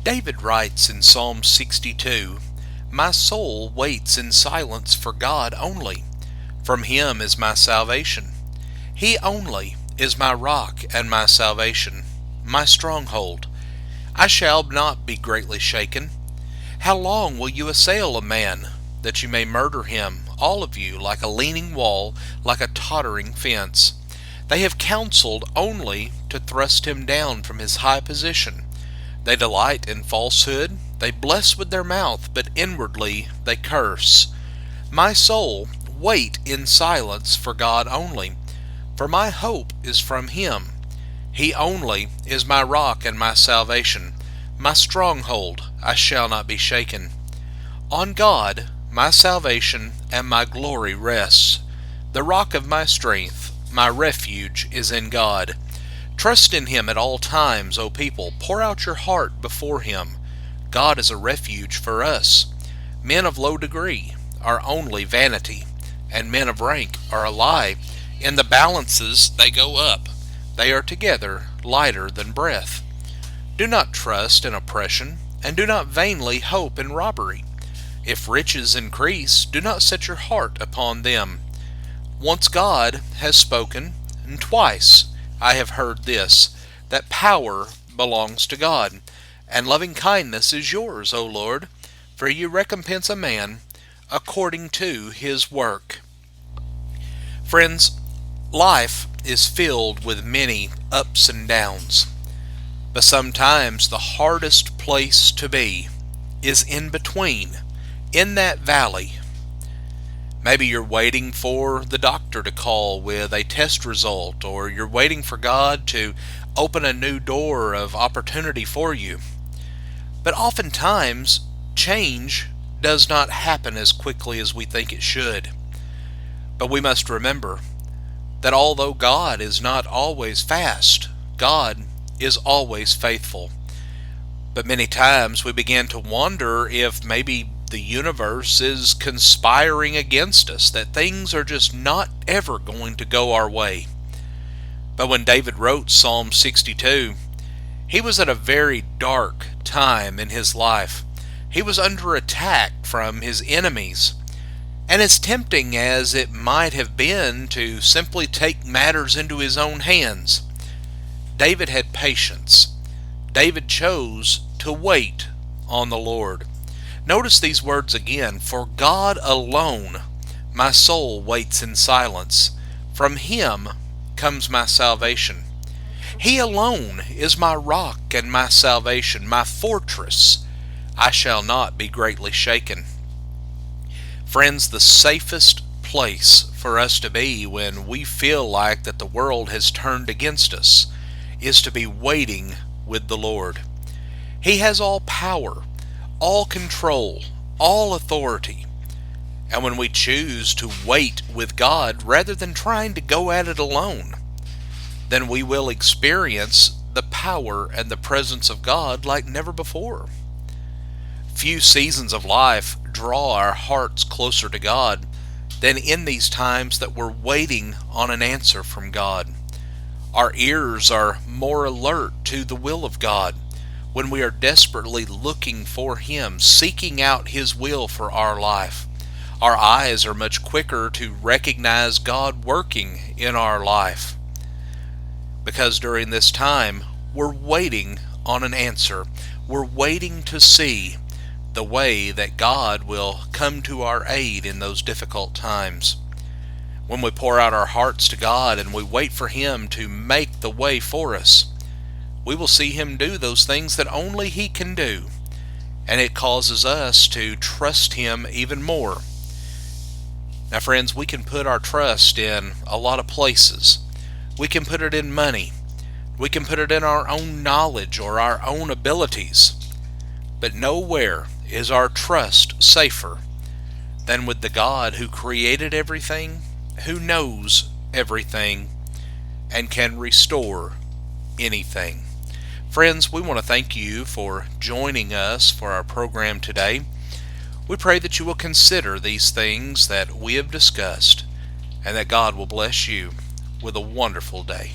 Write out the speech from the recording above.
David writes in Psalm 62, "My soul waits in silence for God only. From him is my salvation. He only is my rock and my salvation, my stronghold. I shall not be greatly shaken. How long will you assail a man, that you may murder him, all of you, like a leaning wall, like a tottering fence? They have counseled only to thrust him down from his high position. They delight in falsehood, they bless with their mouth, but inwardly they curse. My soul, wait in silence for God only, for my hope is from him. He only is my rock and my salvation, my stronghold, I shall not be shaken. On God, my salvation and my glory rests. The rock of my strength, my refuge is in God. Trust in him at all times, O people. Pour out your heart before him. God is a refuge for us. Men of low degree are only vanity, and men of rank are a lie. In the balances they go up. They are together lighter than breath. Do not trust in oppression, and do not vainly hope in robbery. If riches increase, do not set your heart upon them. Once God has spoken, and twice I have heard this, that power belongs to God, and loving kindness is yours, O Lord, for you recompense a man according to his work." Friends, life is filled with many ups and downs, but sometimes the hardest place to be is in between, in that valley. Maybe you're waiting for the doctor to call with a test result, or you're waiting for God to open a new door of opportunity for you. But oftentimes, change does not happen as quickly as we think it should. But we must remember that although God is not always fast, God is always faithful. But many times we begin to wonder if maybe the universe is conspiring against us, that things are just not ever going to go our way. But when David wrote Psalm 62, he was at a very dark time in his life. He was under attack from his enemies. And as tempting as it might have been to simply take matters into his own hands, David had patience. David chose to wait on the Lord. Notice these words again. For God alone my soul waits in silence. From him comes my salvation. He alone is my rock and my salvation, my fortress. I shall not be greatly shaken. Friends, the safest place for us to be when we feel like that the world has turned against us is to be waiting with the Lord. He has all power, all control, all authority. And when we choose to wait with God rather than trying to go at it alone, then we will experience the power and the presence of God like never before. Few seasons of life draw our hearts closer to God than in these times that we're waiting on an answer from God. Our ears are more alert to the will of God when we are desperately looking for him, seeking out his will for our life. Our eyes are much quicker to recognize God working in our life, because during this time we're waiting on an answer. We're waiting to see the way that God will come to our aid in those difficult times. When we pour out our hearts to God and we wait for him to make the way for us, we will see him do those things that only he can do, and it causes us to trust him even more. Now friends, we can put our trust in a lot of places. We can put it in money. We can put it in our own knowledge or our own abilities. But nowhere is our trust safer than with the God who created everything, who knows everything, and can restore anything. Friends, we want to thank you for joining us for our program today. We pray that you will consider these things that we have discussed, and that God will bless you with a wonderful day.